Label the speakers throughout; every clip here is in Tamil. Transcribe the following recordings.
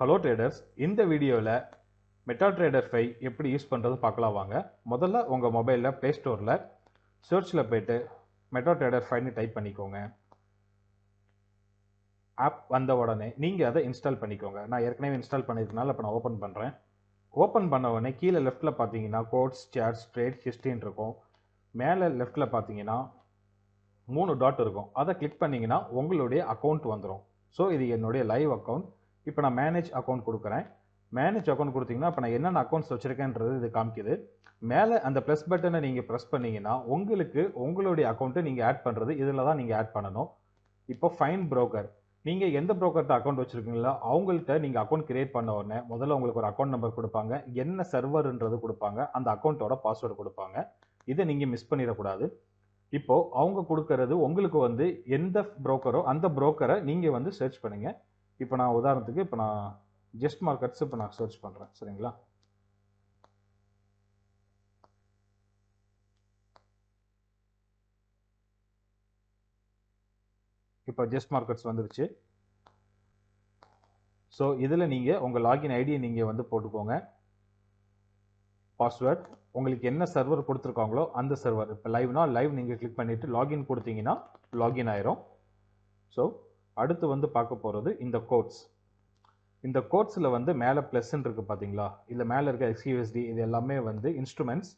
Speaker 1: ஹலோ ட்ரேடர்ஸ், இந்த வீடியோவில் மெட்டாட்ரேடர் 5 எப்படி யூஸ் பண்ணுறது பார்க்கலாம் வாங்க. முதல்ல உங்கள் மொபைலில் ப்ளே ஸ்டோரில் சர்ச்சில் போய்ட்டு மெட்டாட்ரேடர் 5ன்னு டைப் பண்ணிக்கோங்க. ஆப் வந்த உடனே நீங்கள் அதை இன்ஸ்டால் பண்ணிக்கோங்க. நான் ஏற்கனவே இன்ஸ்டால் பண்ணியிருக்கனால இப்போ நான் ஓப்பன் பண்ணுறேன். ஓப்பன் பண்ண உடனே கீழே லெஃப்ட்டில் பார்த்தீங்கன்னா கோட்ஸ், சார்ட்ஸ், ட்ரேட், ஹிஸ்ட்ரின்னு இருக்கும். மேலே லெஃப்ட்டில் பார்த்தீங்கன்னா 3 டாட் இருக்கும். அதை கிளிக் பண்ணிங்கன்னா உங்களுடைய அக்கௌண்ட் வந்துடும். ஸோ இது என்னுடைய லைவ் அக்கௌண்ட். இப்போ நான் மேனேஜ் அக்கௌண்ட் கொடுக்குறேன். மேனேஜ் அக்கௌண்ட் கொடுத்தீங்கன்னா இப்போ நான் என்னென்ன அக்கௌண்ட்ஸ் வச்சுருக்கேன்றது இது காமிக்குது. மேலே அந்த ப்ளஸ் பட்டனை நீங்கள் ப்ரெஸ் பண்ணிங்கன்னா உங்களுக்கு உங்களுடைய அக்கௌண்ட்டை நீங்கள் ஆட் பண்ணுறது இதில் தான் நீங்கள் ஆட் பண்ணணும். இப்போ ஃபைன் ப்ரோக்கர், நீங்கள் எந்த ப்ரோக்கர்கிட்ட அக்கௌண்ட் வச்சுருக்கீங்களோ அவங்கள்ட்ட நீங்கள் அக்கௌண்ட் கிரியேட் பண்ண உடனே முதல்ல உங்களுக்கு ஒரு அக்கௌண்ட் நம்பர் கொடுப்பாங்க, என்ன சர்வர்ன்றது கொடுப்பாங்க, அந்த அக்கௌண்ட்டோட பாஸ்வேர்டு கொடுப்பாங்க. இதை நீங்கள் மிஸ் பண்ணிடக்கூடாது. இப்போ அவங்க கொடுக்கறது உங்களுக்கு வந்து எந்த புரோக்கரோ அந்த புரோக்கரை நீங்கள் வந்து சர்ச் பண்ணுங்க. இப்போ நான் உதாரணத்துக்கு இப்போ நான் ஜஸ்ட் மார்க்கெட்ஸ் இப்போ நான் சர்ச் பண்ணுறேன். சரிங்களா? இப்போ ஜஸ்ட் மார்க்கெட்ஸ் வந்துருச்சு. ஸோ இதில் நீங்கள் உங்கள் லாகின் ஐடியை நீங்கள் வந்து போட்டுக்கோங்க. பாஸ்வேர்ட் உங்களுக்கு என்ன சர்வர் கொடுத்துருக்காங்களோ அந்த சர்வர். இப்போ லைவ்னா லைவ் நீங்கள் கிளிக் பண்ணிவிட்டு லாகின் கொடுத்தீங்கன்னா லாகின் ஆயிரும். ஸோ அடுத்து வந்து பார்க்க போகிறது இந்த கோட்ஸ். இந்த கோட்ஸில் வந்து மேலே ப்ளஸ்ன்னு இருக்குது பார்த்தீங்களா? இல்லை மேலே இருக்க XUSD இது எல்லாமே வந்து இன்ஸ்ட்ருமெண்ட்ஸ்.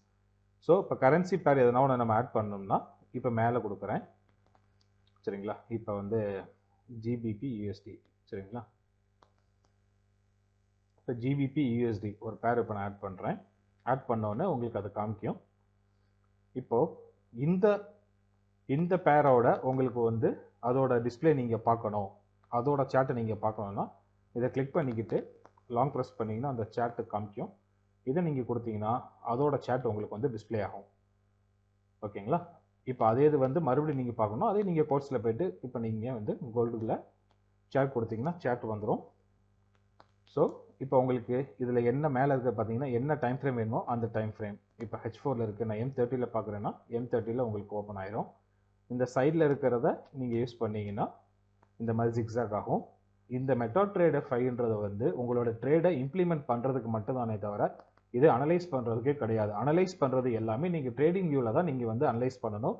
Speaker 1: ஸோ இப்போ கரன்சி பேர் எதனா ஒன்று நம்ம ஆட் பண்ணோம்னா இப்போ மேலே கொடுக்குறேன். சரிங்களா? இப்போ வந்து GBP USD. சரிங்களா? இப்போ GBP USD ஒரு பேர் இப்போ நான் ஆட் பண்ணுறேன். ஆட் பண்ணோடனே உங்களுக்கு அது காமிக்கும். இப்போது இந்த பேரோட உங்களுக்கு வந்து அதோட டிஸ்பிளே நீங்கள் பார்க்கணும், அதோட சேட்டை நீங்கள் பார்க்கணுன்னா இதை கிளிக் பண்ணிக்கிட்டு லாங் ப்ரெஸ் பண்ணிங்கன்னா அந்த சேட்டு காமிக்கும். இதை நீங்கள் கொடுத்தீங்கன்னா அதோட சேட் உங்களுக்கு வந்து டிஸ்பிளே ஆகும். ஓகேங்களா? இப்போ அதே இது வந்து மறுபடியும் நீங்கள் பார்க்கணும். அதே நீங்கள் கோர்ஸில் போய்ட்டு இப்போ நீங்கள் வந்து கோல்டில் சேட் கொடுத்தீங்கன்னா சேட் வந்துடும். ஸோ இப்போ உங்களுக்கு இதில் என்ன மேலே இருக்க பார்த்தீங்கன்னா என்ன டைம் ஃப்ரேம் வேணுமோ அந்த டைம் ஃப்ரேம். இப்போ H4ல் இருக்குது, நான் M30ல் பார்க்குறேன்னா M30ல் உங்களுக்கு ஓப்பன் ஆயிரும். இந்த சைடில் இருக்கிறத நீங்கள் யூஸ் பண்ணிங்கன்னா இந்த மாதிரி ஜிக்ஸாக் ஆகும். இந்த மெட்டாட்ரேடர் 5ன்றது வந்து உங்களோட ட்ரேடை இம்ப்ளிமெண்ட் பண்ணுறதுக்கு மட்டும்தானே தவிர இது அனலைஸ் பண்ணுறதுக்கே கிடையாது. அனலைஸ் பண்ணுறது எல்லாமே நீங்கள் ட்ரேடிங் வியூவில் தான் நீங்கள் வந்து அனலைஸ் பண்ணணும்.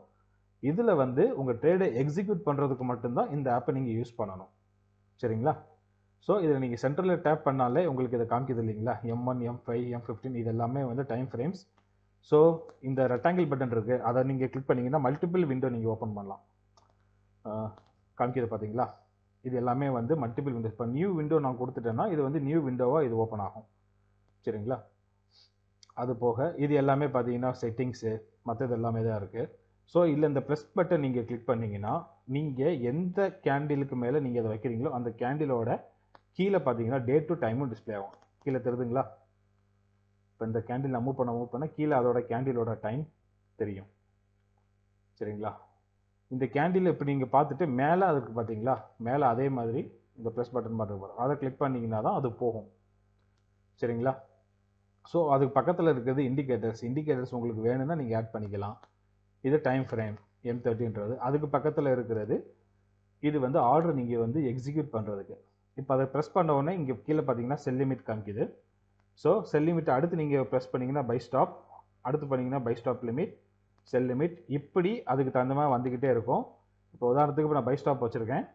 Speaker 1: இதில் வந்து உங்கள் ட்ரேடை எக்ஸிக்யூட் பண்ணுறதுக்கு மட்டும்தான் இந்த ஆப்பை நீங்கள் யூஸ் பண்ணணும். சரிங்களா? ஸோ இதில் நீங்கள் சென்ட்ரலில் டேப் பண்ணாலே உங்களுக்கு இதை காமிக்குது இல்லைங்களா? M1, M5, M15 இது எல்லாமே வந்து டைம் ஃப்ரேம்ஸ். ஸோ இந்த ரெக்டாங்கிள் பட்டன் இருக்குது, அதை நீங்கள் கிளிக் பண்ணிங்கன்னா மல்டிபிள் விண்டோ நீங்கள் ஓப்பன் பண்ணலாம். காமிக்குது பார்த்தீங்களா? இது எல்லாமே வந்து மல்டிபிள் விண்டோ. இப்போ நியூ விண்டோ நான் கொடுத்துட்டேன்னா இது வந்து நியூ விண்டோவாக இது ஓப்பன் ஆகும். சரிங்களா? அது போக இது எல்லாமே பார்த்தீங்கன்னா செட்டிங்ஸு மற்றது எல்லாமே தான் இருக்குது. ஸோ இல்லை இந்த ப்ளஸ் பட்டன் நீங்கள் கிளிக் பண்ணிங்கன்னா நீங்கள் எந்த கேண்டிலுக்கு மேலே நீங்கள் அதை வைக்கிறீங்களோ அந்த கேண்டிலோட கீழே பார்த்தீங்கன்னா டேட் டு டைமும் டிஸ்பிளே ஆகும். கீழே தெரியுதுங்களா? இப்போ இந்த கேண்டில் நான் மூவ் பண்ண கீழே அதோட கேண்டிலோட டைம் தெரியும். சரிங்களா? இந்த கேண்டில் இப்போ நீங்கள் பார்த்துட்டு மேலே அதுக்கு பார்த்தீங்களா மேலே அதே மாதிரி இந்த ப்ளஸ் பட்டன் மட்டும் வரும். அதை கிளிக் பண்ணிங்கன்னா தான் அது போகும். சரிங்களா? ஸோ அதுக்கு பக்கத்தில் இருக்கிறது இண்டிகேட்டர்ஸ் உங்களுக்கு வேணும்னா நீங்கள் ஆட் பண்ணிக்கலாம். இது டைம் ஃப்ரேம் M30ன்றது. அதுக்கு பக்கத்தில் இருக்கிறது இது வந்து ஆர்டர் நீங்கள் வந்து எக்ஸிக்யூட் பண்ணுறதுக்கு. இப்போ அதை ப்ரெஸ் பண்ண உடனே இங்கே கீழே பார்த்தீங்கன்னா செல் லிமிட் காமிக்குது. ஸோ செல் லிமிட் அடுத்து நீங்கள் ப்ரெஸ் பண்ணிங்கன்னா பை ஸ்டாப், அடுத்து பண்ணிங்கன்னா buy stop limit, sell limit, இப்படி அதுக்கு தகுந்த மாதிரி வந்துக்கிட்டே இருக்கும். இப்போ உதாரணத்துக்கு இப்போ நான் பை ஸ்டாப் வச்சுருக்கேன்.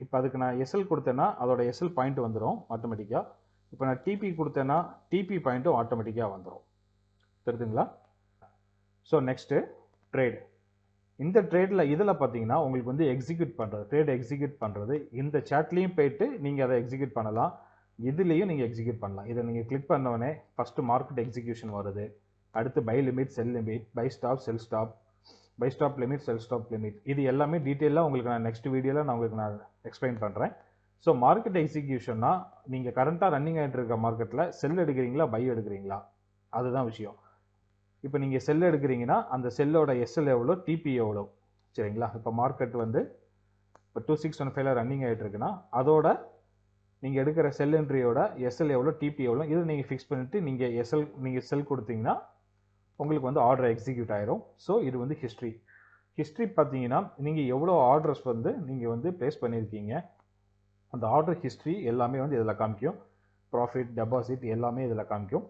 Speaker 1: இப்போ அதுக்கு நான் SL கொடுத்தேன்னா அதோட SL பாயிண்ட் வந்துடும் ஆட்டோமேட்டிக்காக. இப்போ நான் TP கொடுத்தேன்னா TP பாயிண்ட்டும் ஆட்டோமேட்டிக்காக வந்துடும். தெரியுதுங்களா? So next trade. இந்த ட்ரேடில் இதில் பார்த்தீங்கன்னா உங்களுக்கு வந்து எக்ஸிக்யூட் பண்ணுறது, ட்ரேட் எக்ஸிக்யூட் பண்ணுறது இந்த சேட்லேயும் போயிட்டு நீங்கள் அதை எக்ஸிக்யூட் பண்ணலாம், இதுலேயும் நீங்கள் எக்ஸிக்யூட் பண்ணலாம். இதை நீங்கள் கிளிக் பண்ணோடனே ஃபஸ்ட்டு மார்க்கெட் எக்ஸிக்யூஷன் வருது. அடுத்து buy limit, sell limit, buy stop, sell stop, buy stop limit, sell stop limit, இது எல்லாமே டீட்டெயிலாக உங்களுக்கு நான் நெக்ஸ்ட் வீடியோவில் நான் எக்ஸ்பிளைன் பண்ணுறேன். ஸோ மார்க்கெட் எக்ஸிக்யூஷன்னா நீங்கள் கரண்ட்டாக ரன்னிங் ஆகிட்டு இருக்க மார்க்கெட்டில் செல் எடுக்கிறீங்களா பை எடுக்கிறீங்களா அதுதான் விஷயம். இப்போ நீங்கள் செல் எடுக்கிறீங்கன்னா அந்த செல்லோட SL எவ்வளோ, TP எவ்வளோ. சரிங்களா? இப்போ மார்க்கெட் வந்து இப்போ 2615 ரன்னிங் ஆகிட்டு இருக்குன்னா அதோட நீங்கள் எடுக்கிற செல் என்ட்ரியோட SL எவ்வளோ, TP எவ்வளோ, இதை நீங்கள் ஃபிக்ஸ் பண்ணிவிட்டு நீங்கள் செல் கொடுத்தீங்கன்னா உங்களுக்கு வந்து ஆர்டர் எக்ஸிக்யூட் ஆயிரும். ஸோ இது வந்து ஹிஸ்ட்ரி பார்த்தீங்கன்னா நீங்கள் எவ்வளோ ஆர்டர்ஸ் வந்து நீங்கள் வந்து ப்ளேஸ் பண்ணியிருக்கீங்க அந்த ஆர்டர் ஹிஸ்ட்ரி எல்லாமே வந்து இதில் காமிக்கும். ப்ராஃபிட், டெபாசிட் எல்லாமே இதில் காமிக்கும்.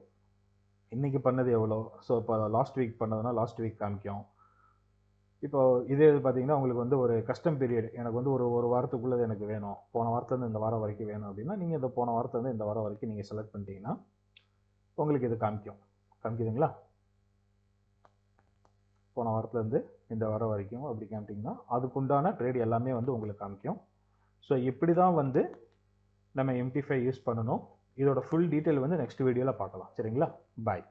Speaker 1: இன்றைக்கி பண்ணது எவ்வளோ, ஸோ இப்போ லாஸ்ட் வீக் பண்ணதுன்னா லாஸ்ட் வீக் காமிக்கும். இப்போ இதே பார்த்தீங்கன்னா உங்களுக்கு வந்து ஒரு கஸ்டம் பீரியட், எனக்கு வந்து ஒரு வாரத்துக்குள்ளே எனக்கு வேணும், போன வாரத்துலேருந்து இந்த வாரம் வரைக்கும் வேணும் அப்படின்னா நீங்கள் இந்த போன வாரத்துலேருந்து இந்த வாரம் வரைக்கும் நீங்கள் செலக்ட் பண்ணிட்டீங்கன்னா உங்களுக்கு இது காமிக்குதுங்களா? போன வாரத்துலேருந்து இந்த வாரம் வரைக்கும் அப்படி காமிட்டிங்கன்னா அதுக்குண்டான ட்ரேட் எல்லாமே வந்து உங்களுக்கு காமிக்கும். ஸோ இப்படி தான் வந்து நம்ம MT5 யூஸ் பண்ணணும். இதோட ஃபுல் டீட்டெயில் வந்து நெக்ஸ்ட் வீடியோவில் பார்க்கலாம். சரிங்களா? பாய்.